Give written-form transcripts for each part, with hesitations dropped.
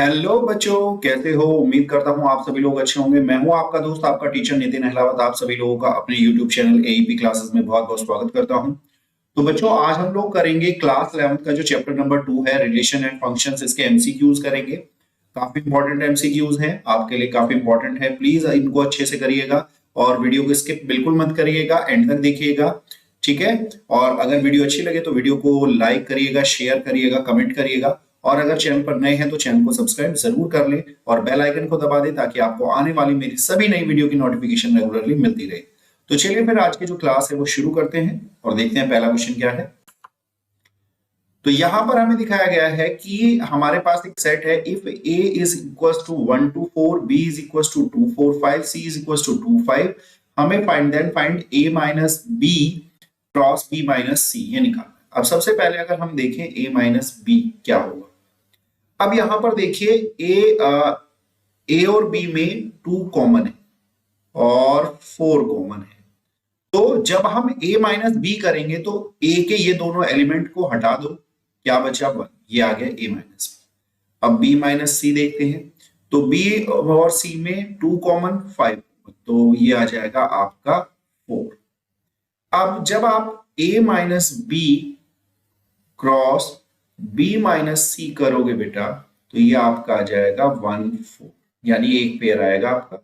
Hello बच्चों, कैसे हो? उम्मीद करता हूँ आप सभी लोग अच्छे होंगे। मैं हूँ आपका दोस्त, आपका टीचर नितिन अहलावत। आप सभी लोगों का अपने यूट्यूब चैनल एईपी क्लासेस में बहुत बहुत स्वागत करता हूँ। तो बच्चों, आज हम लोग करेंगे क्लास 11th का जो चैप्टर नंबर 2 है, रिलेशन एंड फंक्शंस, इसके एमसीक्यूज करेंगे। काफी इंपॉर्टेंट एमसीक्यूज हैं, आपके लिए काफी इंपॉर्टेंट है। प्लीज इनको अच्छे से करिएगा और वीडियो को स्किप बिल्कुल मत करिएगा, एंड तक देखिएगा, ठीक है। और अगर वीडियो अच्छी लगे तो वीडियो को लाइक करिएगा, शेयर करिएगा, कमेंट करिएगा। और अगर चैनल पर नए हैं तो चैनल को सब्सक्राइब जरूर कर लें और बेल आइकन को दबा दें ताकि आपको आने वाली मेरी सभी नई वीडियो की नोटिफिकेशन रेगुलरली मिलती रहे। तो चलिए फिर आज की जो क्लास है वो शुरू करते हैं और देखते हैं पहला क्वेश्चन क्या है। तो यहां पर हमें दिखाया गया है कि हमारे पास एक सेट है। If a is equal to 1 to 4, b is equal to 2 4 5, c is equal to 2 5, हमें find a minus b cross b minus c ये निकालना है। अब सबसे पहले अगर हम देखें a माइनस b क्या होगा। अब यहां पर देखिए ए और बी में 2 कॉमन है और 4 कॉमन है। तो जब हम a माइनस बी करेंगे तो a के ये दोनों एलिमेंट को हटा दो, क्या बचा 1, ये आ गया a माइनस। अब b माइनस सी देखते हैं, तो b और c में 2 कॉमन 5, तो ये आ जाएगा आपका 4। अब जब आप a minus B cross b minus C करोगे बेटा, तो ये आपका आ जाएगा 1 4, यानी एक पेयर आएगा आपका।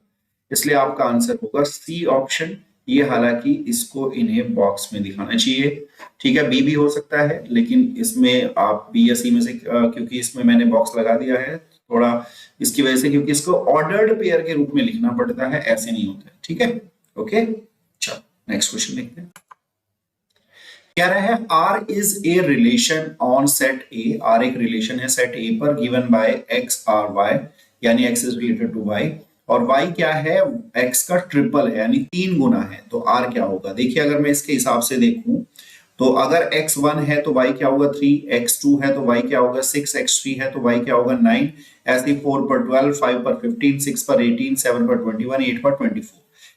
इसलिए आपका आंसर होगा सी ऑप्शन। ये हालांकि इसको इन्हें बॉक्स में दिखाना चाहिए, ठीक है। बी भी हो सकता है, लेकिन इसमें आप बी या सी में से क्योंकि इसमें मैंने बॉक्स लगा दिया है थोड़ा इसकी वजह से, क्योंकि इसको ऑर्डर्ड पेयर के रूप में लिखना पड़ता है, ऐसे नहीं होता है, ठीक है। ओके, चलो नेक्स्ट क्वेश्चन देखते हैं। कह रहे हैं R is a relation on set A. R एक रिलेशन है सेट ए पर, given by x r y, यानी x is related to y, और y क्या है, x का ट्रिपल है यानी 3 गुना है। तो R क्या होगा? देखिए, अगर मैं इसके हिसाब से देखूं तो अगर x 1 है तो y क्या होगा 3, x 2 है तो y क्या होगा 6, x 3 है तो y क्या होगा 9, ऐसे 4 पर 12, 5 पर 15, 6 पर 18, 7 पर 21, 8 पर 24।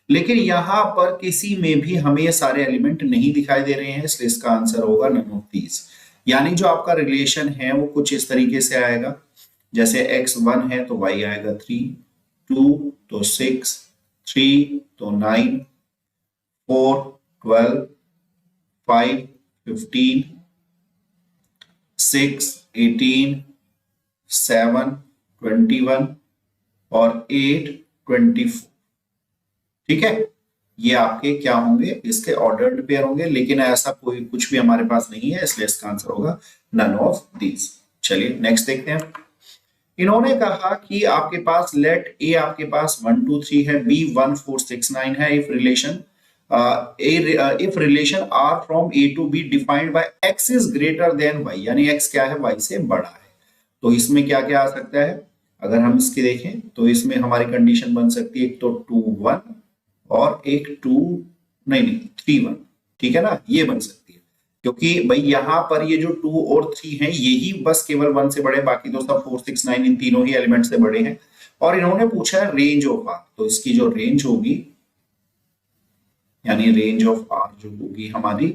लेकिन यहां पर किसी में भी हमें ये सारे एलिमेंट नहीं दिखाई दे रहे हैं, इसलिए इसका आंसर होगा नन ऑफ दीज। यानी जो आपका रिलेशन है वो कुछ इस तरीके से आएगा, जैसे x 1 है तो y आएगा 3, 2 तो 6, 3 तो 9, 4 12, 5 15, 6 18, 7 21 और 8 24, ठीक है। ये आपके क्या होंगे, इसके ऑर्डर्ड पेयर होंगे, लेकिन ऐसा कोई कुछ भी हमारे पास नहीं है, इसलिए इसका आंसर होगा नन ऑफ दीज। चलिए नेक्स्ट देखते हैं। इन्होंने कहा कि आपके पास लेट ए आपके पास 1 2 3 है, बी 1 4 6 9 है। If relation R from A to B defined by X is greater than Y, यानी एक्स क्या है, वाई से बड़ा है। तो इसमें क्या क्या आ सकता है? अगर हम इसके देखें तो इसमें हमारी कंडीशन बन सकती है, एक तो 2 1 और एक 2 नहीं 3 1, ठीक है ना, ये बन सकती है। क्योंकि भाई यहां पर ये जो 2 और 3 हैं यही बस केवल 1 से बड़े, बाकी तो सब 4 6 9 इन तीनों ही एलिमेंट से बड़े हैं। और इन्होंने पूछा है रेंज ऑफ आर, तो इसकी जो रेंज होगी, यानी रेंज ऑफ आर जो होगी हमारी,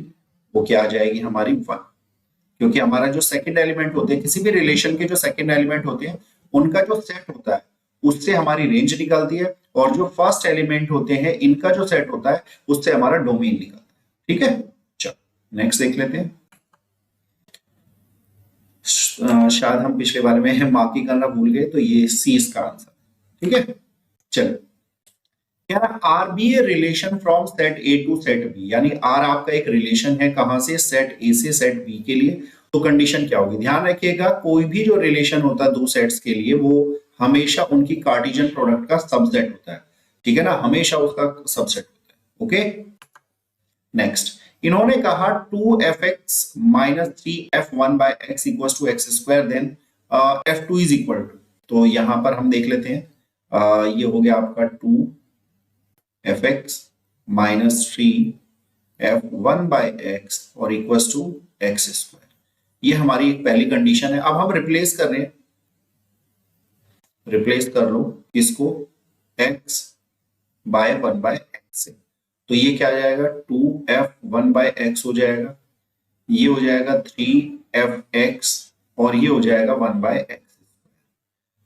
वो क्या आ जाएगी हमारी 1। क्योंकि हमारा जो सेकंड एलिमेंट होते हैं, किसी भी रिलेशन के जो सेकंड एलिमेंट होते हैं उनका जो सेट होता है उससे हमारी रेंज निकलती है, और जो फर्स्ट एलिमेंट होते हैं इनका जो सेट होता है उससे हमारा डोमेन निकलता है, ठीक है। चलो नेक्स्ट देख लेते हैं। शायद हम पिछले बार में मार्की करना भूल गए, तो ये सी इसका आंसर, ठीक है। चलो, क्या R be a relation from set A to set B, यानी आर आपका एक रिलेशन है, कहां से, सेट ए से सेट बी के लिए। तो कंडीशन क्या होगी, ध्यान रखिएगा, कोई भी जो रिलेशन होता है दो सेट्स के लिए वो हमेशा उनकी कार्टेशियन प्रोडक्ट का सबसेट होता है, ठीक है ना, हमेशा उसका सबसेट होता है। ओके, नेक्स्ट इन्होंने कहा 2f(x minus 3f(1) by x equals to x square, then f2 is equal to. तो यहां पर हम देख लेते हैं, ये हो गया आपका 2f(x minus 3f(1) by x और इक्वल्स टू एक्स स्क्वायर। ये हमारी एक पहली कंडीशन है। अब हम रिप्लेस कर रहे हैं, रिप्लेस कर लो इसको x बाय 1 बाय x से, तो ये क्या आ जाएगा 2f(1) बाय x हो जाएगा, ये हो जाएगा 3f(x) और ये हो जाएगा 1 बाय x।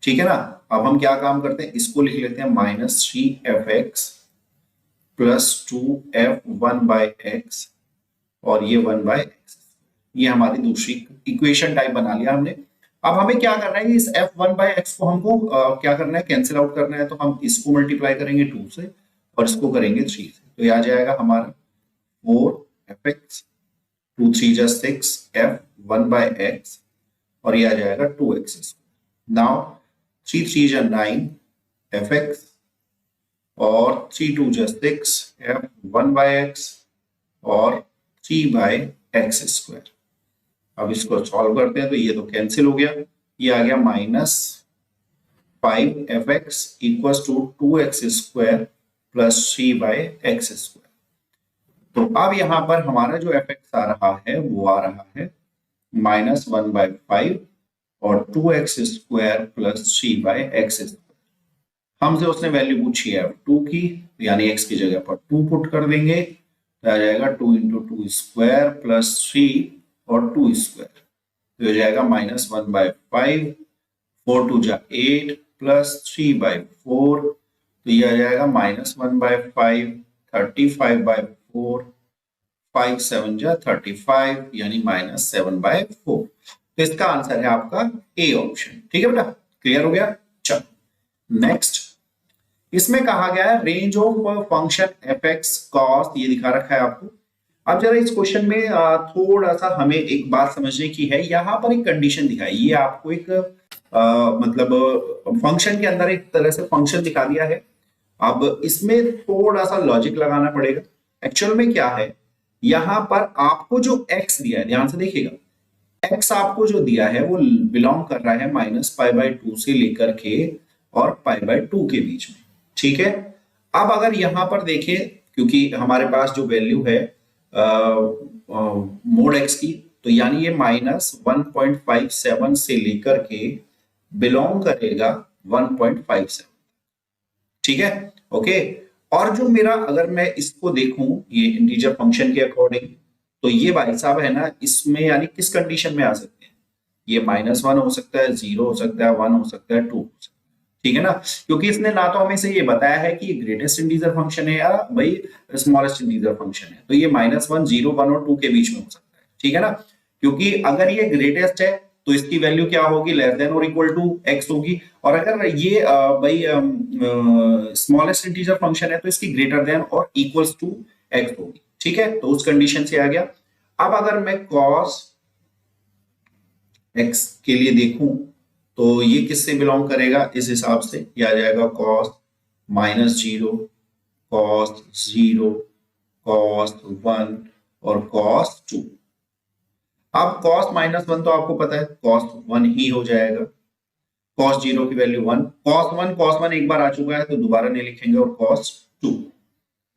ठीक है ना। अब हम क्या काम करते हैं, इसको लिख लेते हैं -3f(x) + 2f(1/x) और ये 1/x। ये हमारी दूसरी इक्वेशन टाइप बना लिया हमने। अब हमें क्या करना है, इस f(1/x) को हमको क्या करना है, कैंसिल आउट करना है। तो हम इसको मल्टीप्लाई करेंगे 2 से और इसको करेंगे 3 से। तो ये आ जाएगा हमारा 4f(x), 2 3 जा 6 f(1/x) और ये आ जाएगा 2x²। नाउ 3 3 जा 9 f(x) और 3 2 जा 6 f(1/x) और 3/x²। अब इसको सॉल्व करते हैं तो ये तो कैंसिल हो गया, ये आ गया -5f(x) = 2x² + 3/x²। तो अब यहां पर हमारा जो fx आ रहा है वो आ रहा है -1/5 और 2x² + 3/x²। हमसे उसने वैल्यू पूछी है 2 की, यानी x की जगह पर 2 पुट कर देंगे तो आ जाएगा 2 × 2² + 3 और 2²। तो हो जाएगा -1/5, 4 2 जा 8 + 3/4। तो ये आ जाएगा -1/5, 35/4, 5 7 जा 35 यानी -7/4। तो इसका आंसर है आपका ए ऑप्शन। ठीक है बेटा, क्लियर हो गया। चलो नेक्स्ट, इसमें कहा गया है range of function fx cos, ये दिखा रखा है आपको। अब जरा इस क्वेश्चन में थोड़ा सा हमें एक बात समझने की है। यहाँ पर एक कंडीशन दिखाई, ये आपको एक मतलब फंक्शन के अंदर एक तरह से फंक्शन दिखा दिया है। अब इसमें थोड़ा सा लॉजिक लगाना पड़ेगा। एक्चुअल में क्या है, यहाँ पर आपको जो x दिया है, ध्यान से देखिएगा, x आपको जो दिया है वो बिलोंग कर रहा है -π/2 से लेकर के और π/2 के बीच में। ठीक है। अब अगर यहां पर देखें, क्योंकि हमारे पास जो वैल्यू है मोड x की, तो यानी ये -1.57 से लेकर के बिलोंग करेगा 1.57। ठीक है, ओके। और जो मेरा, अगर मैं इसको देखूं ये इंटीजर फंक्शन के अकॉर्डिंग, तो ये भाई साहब है ना, इसमें यानी किस कंडीशन में आ सकते हैं, ये -1 हो सकता है, 0 हो सकता है, 1 हो सकता है, 2 हो सकता है। ठीक है ना, क्योंकि इसने ना तो हमें से ये बताया है कि ये ग्रेटेस्ट इंटीजर फंक्शन है या भाई स्मॉलेस्ट इंटीजर फंक्शन है। तो ये -1 0 1 और 2 के बीच में हो सकता है। ठीक है ना, क्योंकि अगर ये ग्रेटेस्ट है तो इसकी वैल्यू क्या होगी, लेस देन और इक्वल टू x होगी। और अगर ये भाई स्मॉलेस्ट इंटीजर फंक्शन है तो इसकी ग्रेटर देन और इक्वल्स टू x होगी। ठीक है, तो उस कंडीशन से आ गया। अब अगर मैं cos x के लिए देखूं तो ये किससे बिलोंग करेगा, इस हिसाब से ये आ जाएगा cos -0, cos 0, cos 1 और cos 2। अब cos -1 तो आपको पता है cos 1 ही हो जाएगा, cos 0 की वैल्यू 1, cos 1 एक बार आ चुका है तो दोबारा नहीं लिखेंगे, और cos 2।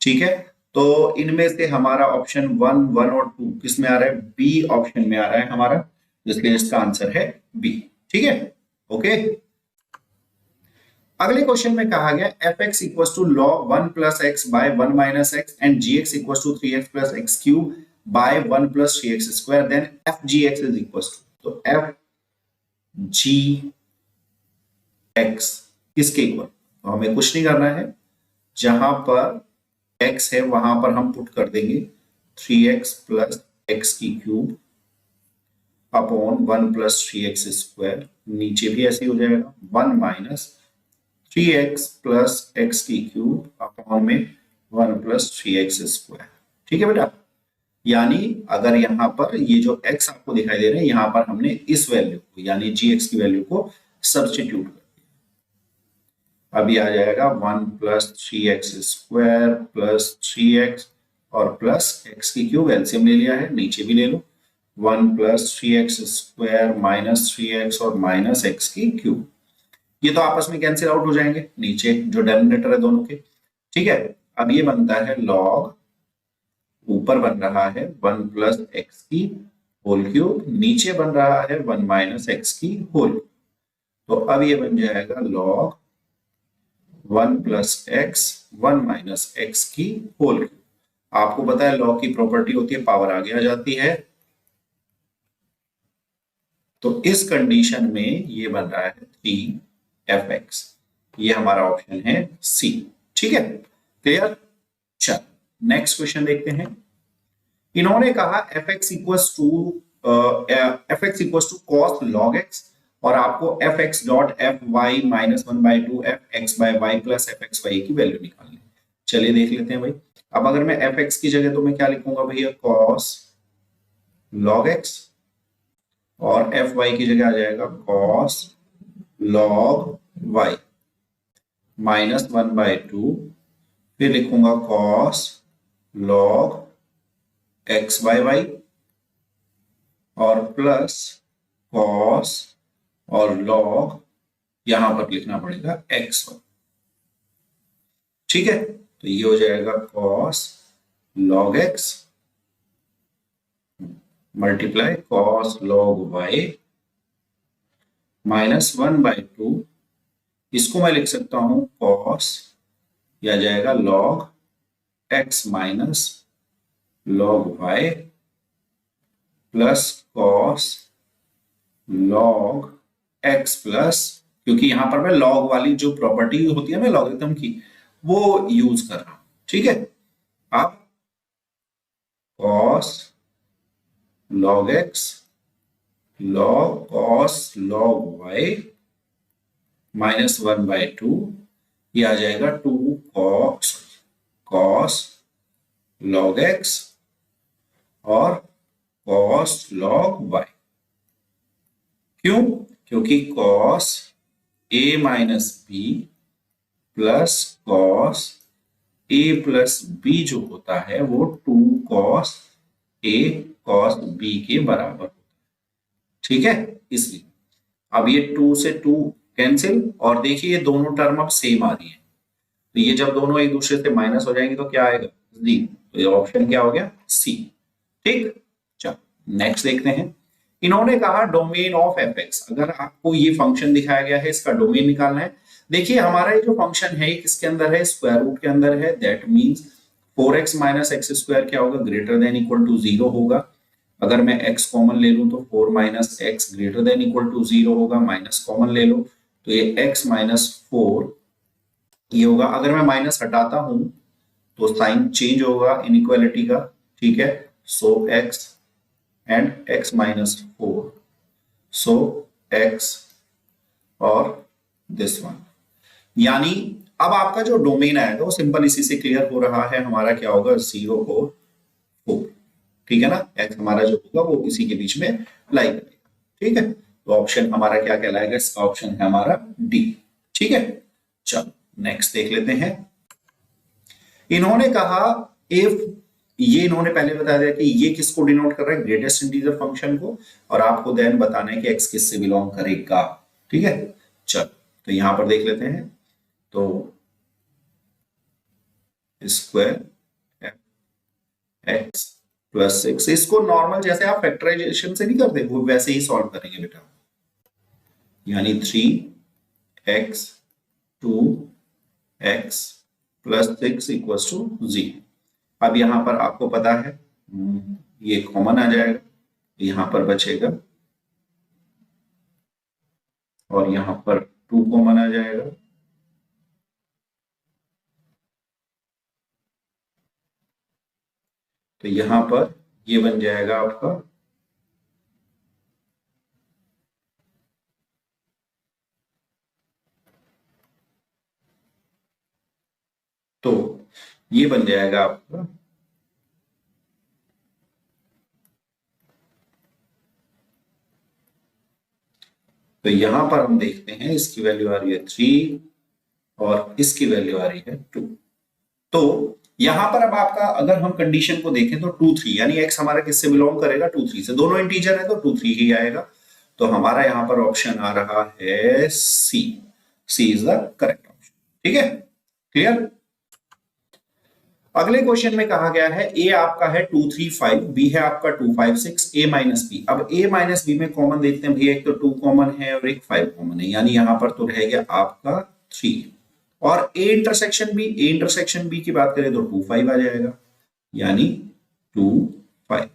ठीक है, तो इनमें से हमारा ऑप्शन 1 1 और 2 किस में आ रहा है, बी ऑप्शन में आ रहा है हमारा, जिसलिए इसका आंसर है बी। ठीक है, ओके। अगले क्वेश्चन में कहा गया fx = log 1 + x by 1 - x and gx = 3x + x³ by 1 + 3x², then fgx is equals to, तो fgx किसके इक्वल, तो हमें कुछ नहीं करना है, जहां पर x है वहां पर हम पुट कर देंगे 3x + x³ अपॉन 1 + 3x², नीचे भी ऐसे हो जाएगा 1 - 3x + x³ अपॉन में 1 + 3x²। ठीक है बेटा, यानी अगर यहाँ पर ये जो x आपको दिखाई दे रहे हैं, यहां पर हमने इस वैल्यू को यानी gx की वैल्यू को सब्स्टिट्यूट कर दिया। अभी आ जाएगा 1 + 3x² + 3x और प्लस x³ एलसीएम ले लिया है, नीचे भी ले लो, 1 + 3x² - 3x और -x³, ये तो आपस में कैंसिल आउट हो जाएंगे, नीचे जो डिनोमिनेटर है दोनों के। ठीक है, अब ये बनता है log, ऊपर बन रहा है 1 + x³, नीचे बन रहा है 1 - x³। तो अब ये बन जाएगा log 1 + x 1 - x³। आपको पता है log की प्रॉपर्टी होती है पावर आगे आ जाती है, तो इस कंडीशन में ये बन रहा है 3 एफ एक्स। ये हमारा ऑप्शन है सी। ठीक है, क्लियर। चल नेक्स्ट क्वेश्चन देखते हैं। इन्होंने कहा f x equals to cos log x, और आपको f x dot f y minus one by two f x by y plus f x y की वैल्यू निकालनी है। चलिए देख लेते हैं भाई। अब अगर मैं एफ एक्स की जगह तो मैं क्या लिखूंगा भैया, कॉस लॉग एक्स, और एफ वाई की जगह आ जाएगा cos log y minus one by two, फिर लिखूंगा cos log x by y और प्लस कॉस और लॉग, यहां पर लिखना पड़ेगा एक्स वन। ठीक है, तो ये हो जाएगा cos log x multiply cos log y minus one by two, इसको मैं लिख सकता हूं कॉस, यह जाएगा log x minus log y plus cos log x plus, क्योंकि यहां पर मैं लॉग वाली जो प्रॉपर्टी होती है मैं लॉगरिथम की वो यूज कर रहा हूं। ठीक है, अब cos log x log cos log y minus one by two, ये आ जाएगा टू कॉस लॉग एक्स और कॉस लॉग वाई। क्यों? क्योंकि cos a minus b plus cos a plus b जो होता है वो two cos a cos b के बराबर होता है। ठीक है, इसलिए अब ये टू से टू कैंसिल, और देखिए ये दोनों टर्म अब सेम आ रही है, तो ये जब दोनों एक दूसरे से माइनस हो जाएंगे तो क्या आएगा, डी। तो ये ऑप्शन क्या हो गया, सी। ठीक, चलो नेक्स्ट देखते हैं। इन्होंने कहा डोमेन ऑफ एफ एक्स, अगर आपको ये फंक्शन दिखाया गया है इसका डोमेन निकालना है। देखिए हमारा ये जो फंक्शन है किसके अंदर है, स्क्वायर रूट के अंदर है। That means 4x minus x square क्या होगा, ग्रेटर देन इक्वल टू 0 होगा। अगर मैं x कॉमन ले लूं तो 4 minus x greater than equal to 0 होगा, माइनस कॉमन ले लो तो ये x माइनस 4 ये होगा। अगर मैं माइनस हटाता हूं तो साइन चेंज होगा इनइक्वालिटी का। ठीक है, सो x and x minus 4, so x और दिस वन, यानी अब आपका जो डोमेन आएगा वो सिंपल इसी से क्लियर हो रहा है, हमारा क्या होगा 0 और 4। ठीक है ना, x हमारा जो होगा वो इसी के बीच में लाई करेगा। ठीक है, तो ऑप्शन हमारा क्या कहलाएगा, इसका ऑप्शन है हमारा डी। ठीक है, चलो नेक्स्ट देख लेते हैं। इन्होंने कहा इफ, ये इन्होंने पहले बता दिया कि ये किसको डिनोट कर रहा है, ग्रेटेस्ट इंटीजर फंक्शन को, और आपको देन बताना है कि x किससे बिलोंग करेगा। ठीक है, चलो तो यहां पर देख लेते हैं। तो स्क्वायर एक्स प्लस 6, इसको नॉर्मल जैसे आप फैक्टराइजेशन से नहीं करते वो वैसे ही सॉल्व करेंगे बेटा, यानी 3x 2x plus 6 equals to 0। अब यहां पर आपको पता है ये कॉमन आ जाएगा, यहां पर बचेगा और यहां पर 2 कॉमन आ जाएगा, तो यहां पर ये बन जाएगा आपका तो ये बन जाएगा आपका तो यहां पर हम देखते हैं इसकी वैल्यू आ रही है 3 और इसकी वैल्यू आ रही है 2। तो यहां पर अब आपका अगर हम कंडीशन को देखें तो 2 3, यानी x हमारा किससे बिलोंग करेगा 2 3 से, दोनों इंटीजर है तो 2 3 ही आएगा। तो हमारा यहां पर ऑप्शन आ रहा है सी। सी इज द करेक्ट ऑप्शन। ठीक है, क्लियर। अगले क्वेश्चन में कहा गया है ए आपका है 2 3 5, बी है आपका 2 5 6, ए माइनस बी। अब ए माइनस बी में कॉमन देखते हैं भैया, एक तो 2 कॉमन है और एक 5 कॉमन है, यानी यहां पर तो रह गया आपका 3, और ए इंटरसेक्शन बी की बात करें तो 2 5 आ जाएगा, यानी 2 5।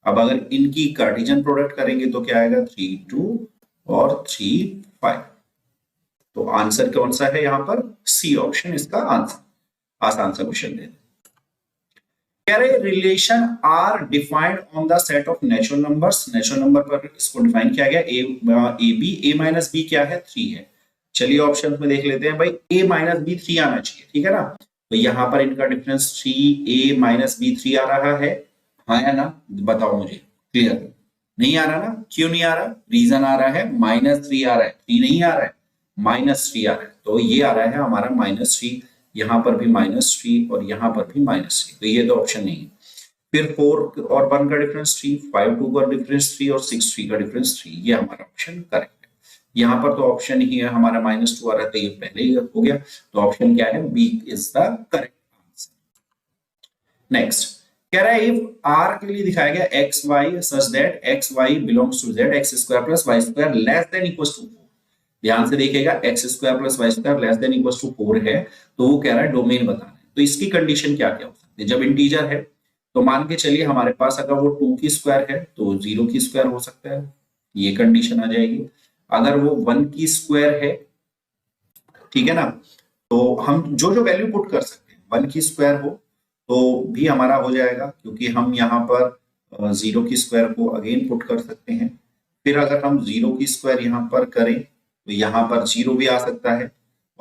अब अगर इनकी कार्टेशियन प्रोडक्ट करेंगे तो क्या आएगा 3 2 और 3 5। तो आंसर कौन सा है यहाँ पर? सी ऑप्शन इसका आंसर। आसान सा क्वेश्चन दे। कह रहे relation R defined on the set of natural numbers. Natural number पर इसको डिफाइन किया गया, a b, a minus b क्या है? 3 है। चलिए ऑप्शन में देख लेते हैं भाई, ए माइनस बी 3 आना चाहिए, ठीक है ना। तो यहाँ पर इनका डिफरेंस 3, ए माइनस बी 3 आ रहा है, हाँ या ना? बताओ मुझे, क्लियर नहीं आ रहा ना? क्यों नहीं आ रहा? रीजन आ रहा है -3 आ रहा है, 3 नहीं आ रहा है, -3 आ रहा है। तो ये आ रहा है हमारा -3, यहाँ पर भी -3 और यहाँ पर भी -3, तो ये तो ऑप्शन नहीं है। फिर 4 और 1 का डिफरेंस 3, 5 2 का डिफरेंस 3 और 6 3 का डिफरेंस 3, ये हमारा ऑप्शन करेक्ट है। यहाँ पर तो ऑप्शन ही है हमारा -2 आ रहा है, तो ये पहले ही हो गया, तो ऑप्शन क्या है? B is the correct answer. Next कह रहा है इफ आर के लिए दिखाया गया x y such that x y belongs to Z, x square plus y square less than equal to 4। ध्यान से देखिएगा, x square plus y square less than equal to 4 है, तो वो कह रहा है डोमेन बताना है। तो इसकी कंडीशन क्या क्या हो सकती है? जब इंटीजर है तो मान के चलिए हमारे पास अगर वो 2 की स्क्वायर है तो 0 की स्क्वायर हो सकता है, ये कंडीशन आ जाएगी। अगर वो 1 की स्क्वायर है, ठीक है ना, तो हम जो जो वैल्यू पुट कर सकते हैं, 1 की स्क्वायर हो तो भी हमारा हो जाएगा, क्योंकि हम यहाँ पर 0 की स्क्वायर को अगेन पुट कर सकते हैं। फिर अगर हम 0 की स्क्वायर यहाँ पर करें तो यहाँ पर 0 भी आ सकता है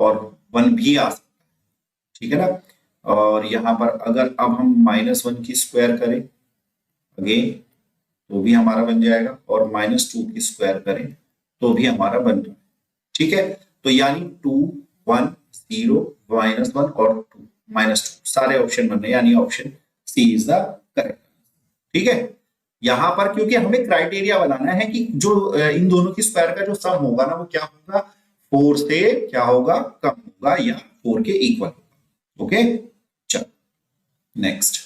और 1 भी आ सकता है, ठीक है ना। और यहाँ पर अगर अब हम -1 की स्क्वायर करें अगेन तो भी हमारा बन जाएगा, और -2 की स्क्वायर करें तो भी हमारा बन जाएगा, ठीक है। तो यानी 2 1 0 -1 और 2 -2 सारे ऑप्शन बन रहे हैं, यानी option C is the correct, ठीक है। यहां पर क्योंकि हमें क्राइटेरिया बनाना है कि जो इन दोनों की स्क्वायर का जो सम होगा ना वो क्या होगा? 4 से क्या होगा? कम होगा या 4 के इक्वल होगा। ओके, चलो नेक्स्ट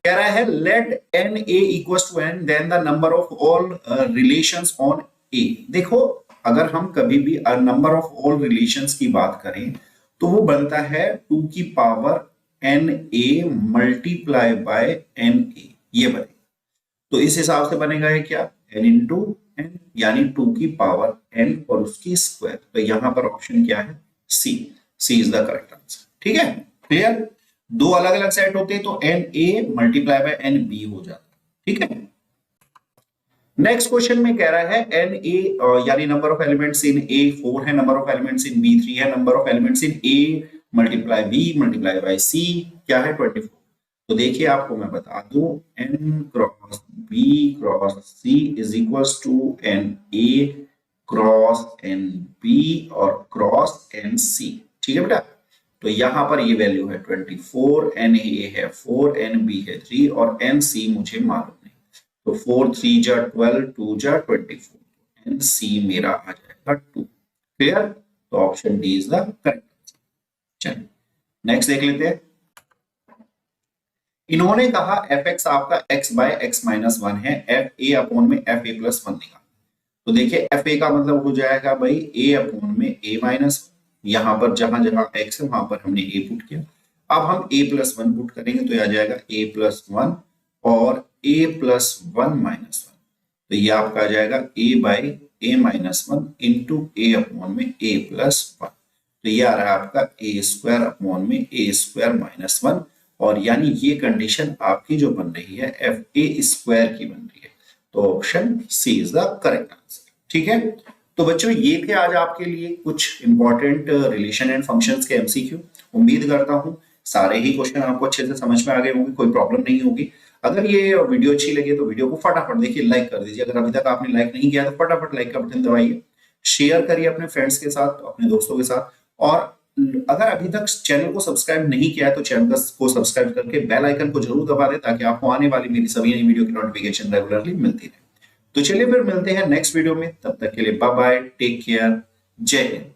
कह रहा है let N A equals to N then the number of all relations on A. देखो अगर हम कभी भी नंबर ऑफ ऑल रिलेशंस की बात करें तो वो बनता है 2 की power n A multiply by n A, ये बने। तो इस हिसाब से बनेगा ये क्या? n इंटू एन, यानी 2 की पावर n और उसकी स्क्वायर। तो यहां पर ऑप्शन क्या है? सी। सी इज द करेक्ट आंसर, ठीक है, क्लियर। दो अलग अलग सेट होते हैं तो n A multiply by n B हो जाता है, ठीक है। नेक्स्ट क्वेश्चन में कह रहा है एन ए यानी number of elements in A 4 है, number of elements in B 3 है, number of elements in A multiply B multiply by C क्या है? 24। तो देखिए आपको मैं बता दूं, n cross b cross c is equals to n a cross n b और क्रॉस n c, ठीक है बेटा। तो यहां पर ये वैल्यू है 24, n a है 4, n b है 3 और n c मुझे मालूम नहीं, तो 4 3 जा 12, 2 जा 24, n c मेरा आ जाएगा 2, क्लियर। तो option D is the correct answer. चलिए नेक्स्ट देख लेते हैं। इन्होंने कहा एफ एक्स आपका x बाय x माइनस 1 है, एफ ए अपॉन में एफ ए प्लस 1 निकाल। तो देखिए एफ ए का मतलब हो जाएगा भाई a अपॉन में a माइनस, यहां पर जहां जहां x है वहां पर हमने a पुट किया। अब हम a प्लस 1 पुट करेंगे तो आ जाएगा a प्लस 1 और a प्लस 1 माइनस 1, तो ये आपका आ जाएगा a by a minus 1 into a upon में a प्लस 1। तो ये आ रहा है आपका a स्क्वायर अपॉन में a स्क्वायर माइनस 1, और यानी ये कंडीशन आपकी जो बन रही है एफ ए स्क्वायर की बन रही है। तो option C is the correct answer, ठीक है। तो बच्चों ये थे आज आपके लिए कुछ इंपॉर्टेंट रिलेशन एंड फंक्शंस के एमसीक्यू। उम्मीद करता हूं सारे ही क्वेश्चन आपको अच्छे से समझ में आ गए होंगे, कोई प्रॉब्लम नहीं होगी। अगर ये वीडियो अच्छी लगे तो वीडियो को फटाफट देखिए लाइक कर दीजिए, अगर अभी तक आपने लाइक नहीं किया तो फटाफट लाइक का बटन दबाइए, शेयर करिए अपने फ्रेंड्स के साथ, अपने दोस्तों के साथ, और अगर अभी तक चैनल को सब्सक्राइब नहीं किया है तो चैनल को सब्सक्राइब करके बेल आइकन को जरूर दबा दें ताकि आपको आने वाली मेरी सभी नई वीडियो की नोटिफिकेशन रेगुलरली मिलती रहे। तो चलिए फिर मिलते हैं नेक्स्ट वीडियो में, तब तक के लिए बाय बाय, टेक केयर, जय हिंद।